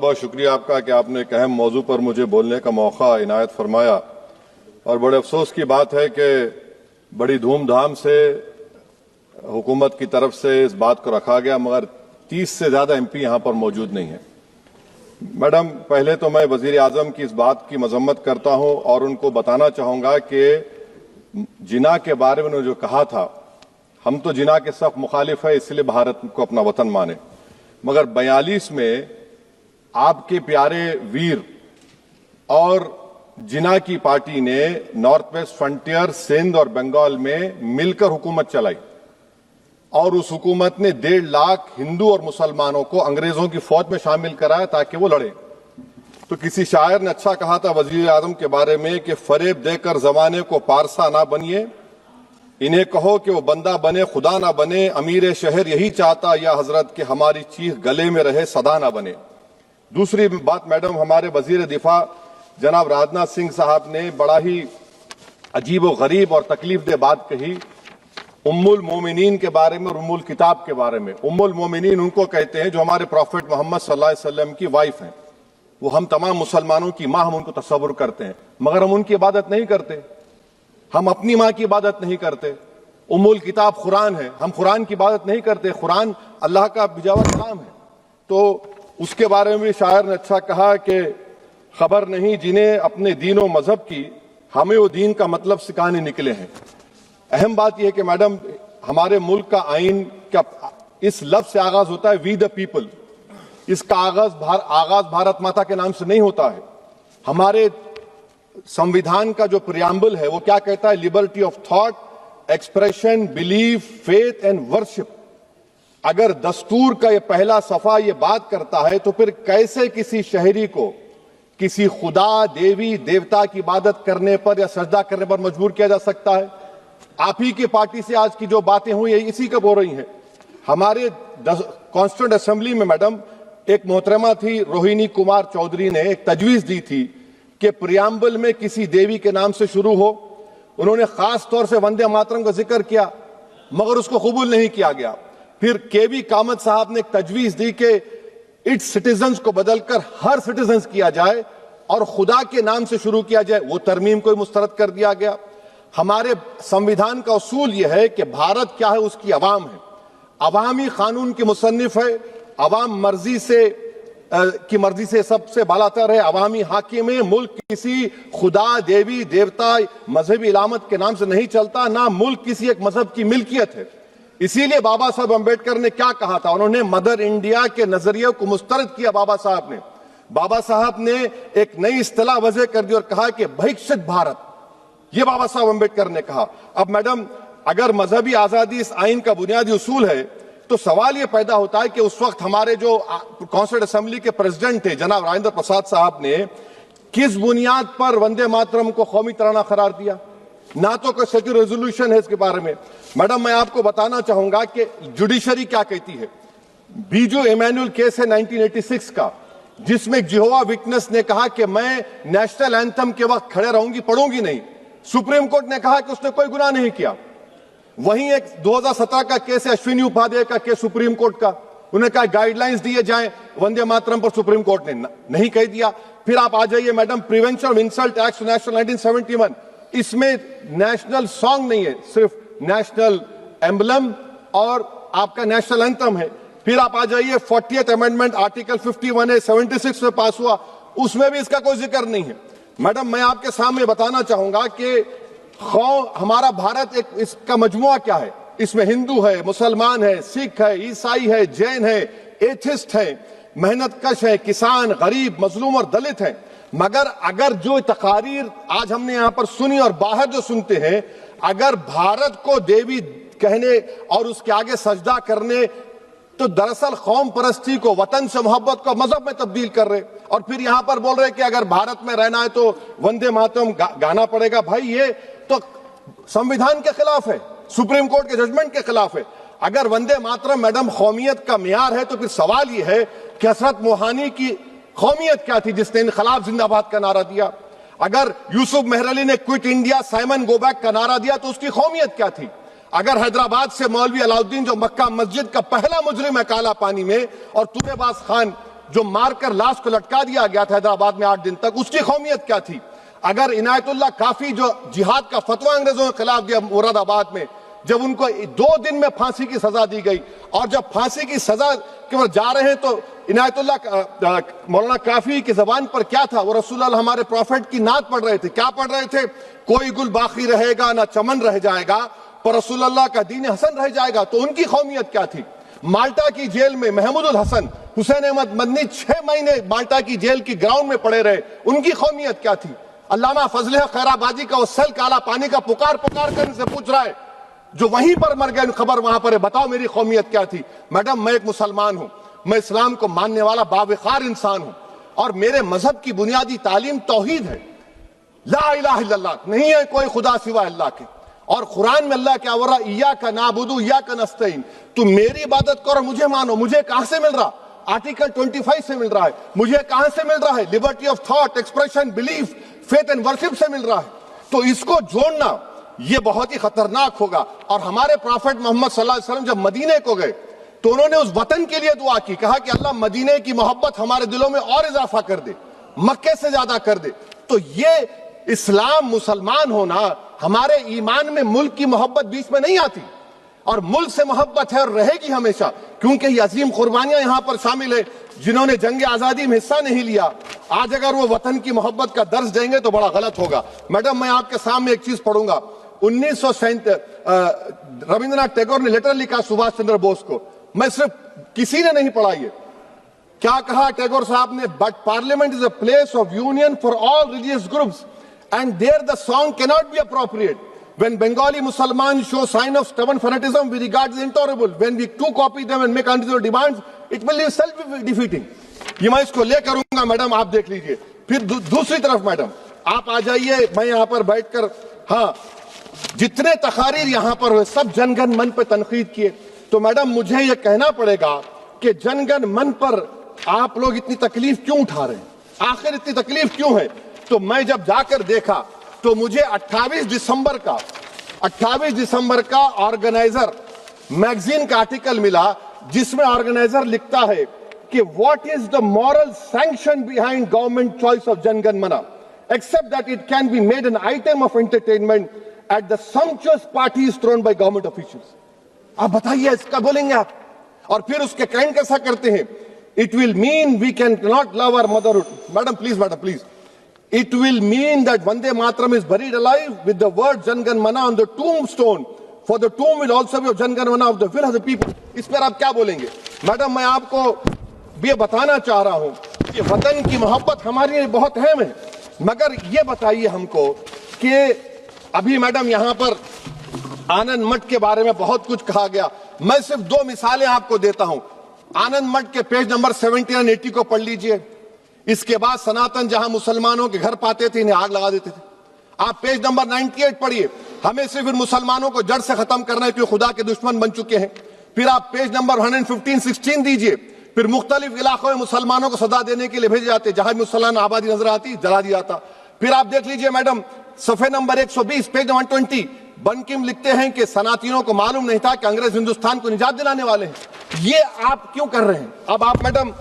बहुत शुक्रिया आपका कि आपने एक अहम मौजू पर मुझे बोलने का मौका इनायत फरमाया। और बड़े अफसोस की बात है कि बड़ी धूमधाम से हुकूमत की तरफ से इस बात को रखा गया, मगर 30 से ज्यादा एमपी यहां पर मौजूद नहीं है। मैडम, पहले तो मैं वजीर आजम की इस बात की मजम्मत करता हूं और उनको बताना चाहूंगा कि जिना के बारे में उन्होंने जो कहा था, हम तो जिना के सख्त मुखालिफ है, इसलिए भारत को अपना वतन माने, मगर 42 में आपके प्यारे वीर और जिना की पार्टी ने नॉर्थ वेस्ट फ्रंटियर, सिंध और बंगाल में मिलकर हुकूमत चलाई और उस हुकूमत ने 1.5 लाख हिंदू और मुसलमानों को अंग्रेजों की फौज में शामिल कराया ताकि वो लड़े। तो किसी शायर ने अच्छा कहा था वजीर आजम के बारे में कि फरेब देकर जमाने को पारसा ना बनिए, इन्हें कहो कि वो बंदा बने खुदा ना बने, अमीर शहर यही चाहता या हजरत कि हमारी चीख गले में रहे सदा ना बने। दूसरी बात मैडम, हमारे वजीर दिफा जनाब राजनाथ सिंह साहब ने बड़ा ही अजीब व गरीब और तकलीफ दे बात कही उम्मुल मोमिनीन के बारे में और उम्मुल किताब के बारे में। उम्मुल मोमिनीन उनको कहते हैं जो हमारे प्रॉफिट मोहम्मद सल्लल्लाहु अलैहि वसल्लम की वाइफ हैं, वो हम तमाम मुसलमानों की मां, हम उनको तस्वुर करते हैं, मगर हम उनकी इबादत नहीं करते, हम अपनी मां की इबादत नहीं करते। उम्मुल किताब कुरान है, हम कुरान की इबादत नहीं करते, कुरान अल्लाह का भिजा हुआ कलाम है। तो उसके बारे में शायर ने अच्छा कहा कि खबर नहीं जिन्हें अपने दीन और मजहब की, हमें वो दीन का मतलब सिखाने निकले हैं। अहम बात यह है कि मैडम, हमारे मुल्क का आइन का इस लफ्ज से आगाज होता है वी द पीपल। इसका आगाज भारत माता के नाम से नहीं होता है। हमारे संविधान का जो प्रियम्बल है वो क्या कहता है? Liberty of thought, expression, belief, faith and worship. अगर दस्तूर का ये पहला सफा ये बात करता है तो फिर कैसे किसी शहरी को किसी खुदा, देवी, देवता की इबादत करने पर या सजदा करने पर मजबूर किया जा सकता है? आप ही की पार्टी से आज की जो बातें हुई है इसी का बोल रही हैं। हमारे कॉन्स्टिट्यूंट असेंबली में मैडम एक मोहतरमा थी रोहिणी कुमार चौधरी ने एक तजवीज दी थी कि प्रियम्बल में किसी देवी के नाम से शुरू हो। उन्होंने खास तौर से वंदे मातरम का जिक्र किया, मगर उसको कबूल नहीं किया गया। फिर केवी कामत साहब ने एक तजवीज दी कि इट्स सिटीजन्स को बदलकर हर सिटीजन्स किया जाए और खुदा के नाम से शुरू किया जाए, वो तरमीम को मुस्तरद कर दिया गया। हमारे संविधान का उसूल यह है कि भारत क्या है, उसकी अवाम है, अवामी कानून के मुसन्निफ है, अवाम की मर्जी से सबसे बालातर है, अवामी हाकिम है। मुल्क किसी खुदा, देवी, देवता, मजहबी इलामत के नाम से नहीं चलता, ना मुल्क किसी एक मजहब की मिल्कियत है। इसीलिए बाबा साहब अम्बेडकर ने क्या कहा था? उन्होंने मदर इंडिया के नजरिए को मुस्तरद किया। बाबा साहब ने एक नई इस्तिलाह वजह कर दी और कहा कि भैक्षित भारत, ये बाबा साहब अम्बेडकर ने कहा। अब मैडम, अगर मजहबी आजादी इस आइन का बुनियादी उसूल है तो सवाल यह पैदा होता है कि उस वक्त हमारे जो कॉन्स्टिट्यूंट असेंबली के प्रेसिडेंट थे जनाब राजेंद्र प्रसाद साहब ने किस बुनियाद पर वंदे मातरम को कौमी तराना करार दिया? ना तो कोई सेक्यूर रेजोल्यूशन है इसके बारे में। मैडम, मैं आपको बताना चाहूंगा कि जुडिशरी क्या कहती है। बीजू इमैनुअल केस है 1986 का, जिसमें जिहोवा विटनेस ने कहा कि मैं नेशनल एंथम के वक्त खड़े रहूंगी, पढ़ूंगी नहीं। सुप्रीम कोर्ट ने कहा कि उसने कोई गुनाह नहीं किया। वहीं एक 2017 का केस है अश्विनी उपाध्याय का केस सुप्रीम कोर्ट का, उन्हें कहा गाइडलाइंस दिए जाएं वंदे मातरम पर, सुप्रीम कोर्ट ने नहीं कह दिया। फिर आप आ जाइए madam, prevention of insult act national 1971, इसमें नेशनल सॉन्ग नहीं है, सिर्फ नेशनल एम्बलम और आपका नेशनल एंथम है। फिर आप आ जाइए 40th अमेंडमेंट आर्टिकल 51 है, 76 में पास हुआ, उसमें भी इसका कोई जिक्र नहीं है। मैडम, मैं आपके सामने बताना चाहूंगा कि हमारा भारत एक इसका मजमुआ क्या है। इसमें हिंदू है, मुसलमान है, सिख है, ईसाई है, जैन है, एथिस्ट है, मेहनतकश है, किसान, गरीब, मजलूम और दलित है। मगर अगर जो तकारीर आज हमने यहां पर सुनी और बाहर जो सुनते हैं, अगर भारत को देवी कहने और उसके आगे सजदा करने, तो दरअसल कौम परस्ती को, वतन से मोहब्बत को मजहब में तब्दील कर रहे और फिर यहां पर बोल रहे कि अगर भारत में रहना है तो वंदे मातरम गाना पड़ेगा। भाई, ये तो संविधान के खिलाफ है, सुप्रीम कोर्ट के जजमेंट के खिलाफ है। अगर वंदे मातरम मैडम कौमियत का मियार है तो फिर सवाल यह है कि हजरत मोहानी की कौमियत क्या थी जिसने इनकलाब जिंदाबाद का नारा दिया? अगर यूसुफ मेहरली ने quit India, Simon go back का नारा दिया तो उसकी कौमियत क्या थी? अगर हैदराबाद से मौलवी अलाउद्दीन जो मक्का मस्जिद का पहला मुजरिम है काला पानी में, और तूरेबाज खान जो मारकर लाश को लटका दिया गया था हैदराबाद में 8 दिन तक, उसकी कौमियत क्या थी? अगर इनायतुल्लाह काफी जो जिहाद का फतवा अंग्रेजों के खिलाफ दिया मुरादाबाद में, जब उनको 2 दिन में फांसी की सजा दी गई, और जब फांसी की सजा के बाद जा रहे हैं तो इनायतुल्लाह मौलाना काफी की जबान पर क्या था? वो रसूलुल्लाह हमारे प्रॉफिट की नात पढ़ रहे थे। क्या पढ़ रहे थे? कोई गुल बाकी रहेगा ना चमन रह जाएगा, पर रसूलुल्लाह का दीन हसन रह जाएगा। तो उनकी कौमियत क्या थी? माल्टा की जेल में महमूद उल हसन, हुसैन अहमद मदनी 6 महीने माल्टा की जेल की ग्राउंड में पड़े रहे, उनकी कौमियत क्या थी? अल्लामा फजल खैराबादी का वो सल काला पानी का पुकार पुकार कर इनसे पूछ रहा है, जो वहीं पर मर गए, खबर वहां पर है, बताओ मेरी कौमियत क्या थी? मैडम, मैं एक मुसलमान हूं, मैं इस्लाम को मानने वाला बावकार इंसान हूं, और मेरे मजहब की बुनियादी तालीम तौहीद है, ला इलाहा इल्लल्लाह, नहीं है कोई खुदा सिवा अल्लाह के। और कुरान में अल्लाह क्या बोल रहा? इय्याका नाबुदु इय्याका नस्तईन, तुम मेरी इबादत करो, मुझे मानो। मुझे कहां से मिल रहा? आर्टिकल 25 से मिल रहा है। मुझे कहां से मिल रहा है? Liberty of thought, expression, belief, faith and worship से मिल रहा है। तो इसको जोड़ना ये बहुत ही खतरनाक होगा। और हमारे प्रॉफेट मोहम्मद सल्लल्लाहु अलैहि वसल्लम जब मदीने को गए तो उन्होंने उस वतन के लिए दुआ की, कहा कि अल्लाह मदीने की मोहब्बत हमारे दिलों में और इजाफा कर दे, मक्के से ज्यादा कर दे। तो ये इस्लाम, मुसलमान होना, हमारे ईमान में मुल्क की मोहब्बत बीच में नहीं आती, और मुल्क से मोहब्बत है और रहेगी हमेशा, क्योंकि ये अजीम कुर्बानियां यहां पर शामिल है जिन्होंने जंग आजादी में हिस्सा नहीं लिया। आज अगर वो वतन की मोहब्बत का दर्ज देंगे तो बड़ा गलत होगा। मैडम, मैं आपके सामने एक चीज पढ़ूंगा। 1937 रविंद्रनाथ टैगोर ने लेटर लिखा सुभाष चंद्र बोस को। मैं सिर्फ, किसी ने नहीं पढ़ा ये। क्या कहा टैगोर साहब ने? But parliament is a place of union for all religious groups and there the song cannot be appropriate. When Bengali Muslims show sign of stubborn fanatism, we regard it intolerable. When we too copy them and make unreasonable demands, it will be self-defeating. ये मैं इसको ले करूंगा madam, आप देख लीजिए। फिर दूसरी तरफ मैडम आप आ जाइए, मैं यहाँ पर बैठकर, हाँ, जितने तकारीर यहाँ पर हुए सब जनगण मन पर तनकीद किए। तो मैडम मुझे ये कहना पड़ेगा कि जनगण मन पर आप लोग इतनी तकलीफ क्यों उठा रहे हैं? आखिर इतनी तकलीफ क्यों है? तो मैं जब जाकर देखा तो मुझे 28 दिसंबर का ऑर्गेनाइजर मैगजीन का आर्टिकल मिला, जिसमें ऑर्गेनाइजर लिखता है कि what is the moral sanction behind government choice of Janagana Mana, except that it can be made an item of entertainment at the sumptuous parties thrown by government officials. आप बताइए, इसका बोलेंगे आप? और फिर उसके काइंड कैसा करते हैं? It will mean we can not love our motherhood. Madam please, it will mean that Vande Mataram is buried alive with the word Jangan Mana on the tombstone, for the tomb will also be of Jangan Mana of the will of the people. इस पर आप क्या बोलेंगे? Madam, मैं आपको ये बताना चाह रहा हूं कि वतन की मोहब्बत हमारे लिए बहुत अहम है, मगर ये बताइए हमको कि अभी मैडम यहां पर आनंद मठ के बारे में बहुत कुछ कहा गया। मैं सिर्फ 2 मिसालें आपको देता हूं। आनंद मठ के पेज नंबर 70 और 80 को पढ़ लीजिए। इसके बाद सनातन जहां मुसलमानों के घर पाते थे, इन्हें आग लगा देते थे। आप पेज नंबर 98 पढ़िए। हमें सिर्फ इन मुसलमानों को जड़ से खत्म करना है क्योंकि खुदा के दुश्मन बन चुके हैं। फिर आप पेज नंबर 115-16 दीजिए। फिर मुख्तलिफ इलाकों में मुसलमानों को सदा देने के लिए भेजे जाते, जहां मुसलमान आबादी नजर आती जला दिया जाता। फिर आप देख लीजिए मैडम, सफे नंबर 120 पेज 120, बंकिम लिखते हैं कि सनातनियों को मालूम नहीं था कि अंग्रेज हिंदुस्तान को निजात दिलाने वाले हैं। ये आप क्यों कर रहे हैं? अब आप मैडम,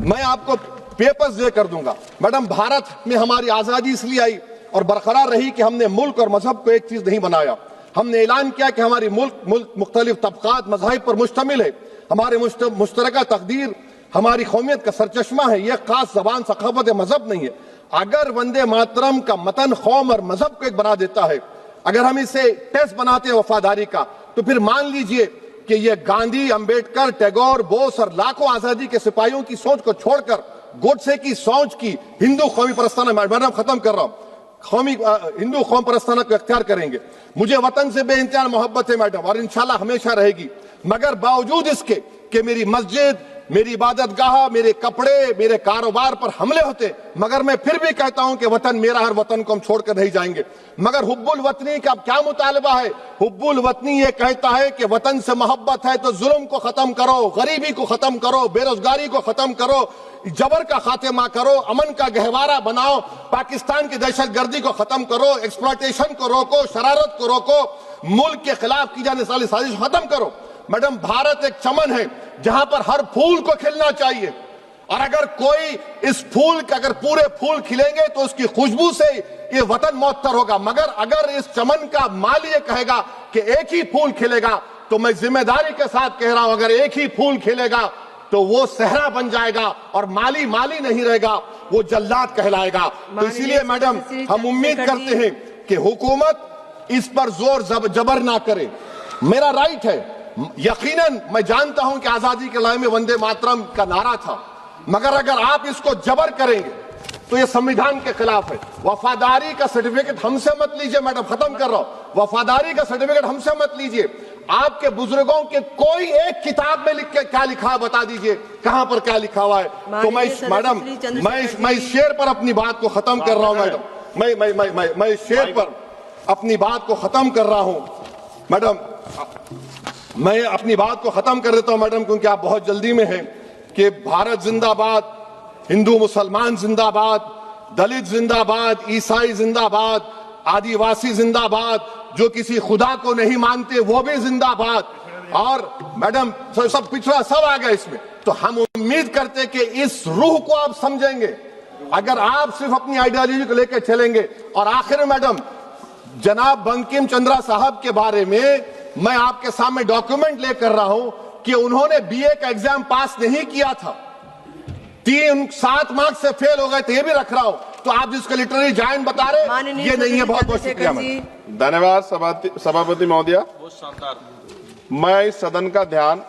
मैं आपको पेपर्स दे कर दूंगा। मैडम, भारत में हमारी आजादी इसलिए आई और बरकरार रही कि हमने मुल्क और मजहब को एक चीज नहीं बनाया। हमने ऐलान किया कि हमारी मुल्क मुख्तलिफ तबकात मज़ाहिब पर मुश्तमिल है। हमारे मुश्तरका तकदीर हमारी कौमियत का सरचश्मा है। यह खास जबान, सखावत, मजहब नहीं है। अगर वंदे मातरम का मतन कौम और मजहब को एक बना देता है, अगर हम इसे टेस्ट बनाते हैं वफादारी का, तो फिर मान लीजिए कि यह गांधी, अंबेडकर, टैगोर, बोस और लाखों आजादी के सिपाहियों की सोच को छोड़कर गोडसे की सोच की हिंदू कौमी परस्ताना, मैडम खत्म कर रहा हूं, हिंदू कौम परस्ताना को इख्तियार करेंगे। मुझे वतन से बेइंतहा मोहब्बत है मैडम, और इंशाल्लाह हमेशा रहेगी। मगर बावजूद इसके कि मेरी मस्जिद, मेरी इबादत गाह, मेरे कपड़े, मेरे कारोबार पर हमले होते, मगर मैं फिर भी कहता हूं कि वतन मेरा, हर वतन को हम छोड़कर नहीं जाएंगे। मगर हुब्बुल वतनी का क्या मुतालबा है? हुब्बुल वतनी ये कहता है कि वतन से मोहब्बत है तो जुल्म को खत्म करो, गरीबी को खत्म करो, बेरोजगारी को खत्म करो, जबर का खात्मा करो, अमन का गहवारा बनाओ, पाकिस्तान की दहशतगर्दी को खत्म करो, एक्सप्लॉयटेशन को रोको, शरारत को रोको, मुल्क के खिलाफ की जाने वाली साजिश खत्म करो। मैडम, भारत एक चमन है जहां पर हर फूल को खिलना चाहिए। और अगर कोई इस फूल के अगर पूरे फूल खिलेंगे तो उसकी खुशबू से ये वतन मौतर होगा, मगर अगर इस चमन का माली ये कहेगा कि एक ही फूल खिलेगा, तो मैं जिम्मेदारी के साथ कह रहा हूं, अगर एक ही फूल खिलेगा तो वो सहरा बन जाएगा और माली माली नहीं रहेगा, वो जल्लाद कहलाएगा। तो इसीलिए मैडम हम उम्मीद करते हैं कि हुकूमत इस पर जोर जबर ना करे। मेरा राइट है, यकीनन मैं जानता हूं कि आजादी के लड़ाई में वंदे मातरम का नारा था, मगर अगर आप इसको जबर करेंगे तो ये संविधान के खिलाफ है। वफादारी का सर्टिफिकेट हमसे मत लीजिए मैडम, खत्म कर रहा हूं। वफादारी का सर्टिफिकेट हमसे मत लीजिए। आपके बुजुर्गों के कोई एक किताब में लिख के क्या लिखा है बता दीजिए, कहां पर क्या लिखा हुआ है। तो मैडम मैं इस शेर पर अपनी बात को खत्म कर रहा हूं मैडम, मैं इस शेर पर अपनी बात को खत्म कर रहा हूं मैडम, मैं अपनी बात को खत्म कर देता हूं मैडम, क्योंकि आप बहुत जल्दी में हैं। कि भारत जिंदाबाद, हिंदू मुसलमान जिंदाबाद, दलित जिंदाबाद, ईसाई जिंदाबाद, आदिवासी जिंदाबाद, जो किसी खुदा को नहीं मानते वो भी जिंदाबाद, और मैडम सब पिछड़ा सब आ गया इसमें। तो हम उम्मीद करते कि इस रूह को आप समझेंगे अगर आप सिर्फ अपनी आइडियोलॉजी को लेकर चलेंगे। और आखिर में मैडम, जनाब बंकिम चंद्रा साहब के बारे में मैं आपके सामने डॉक्यूमेंट लेकर रहा हूं कि उन्होंने बीए का एग्जाम पास नहीं किया था, 7 मार्क्स से फेल हो गए थे, ये भी रख रहा हूं। तो आप जिसका लिटरेरी जायन बता रहे ये नहीं है। बहुत बहुत शुक्रिया मैडम। धन्यवाद सभापति महोदया। मैं इस सदन का ध्यान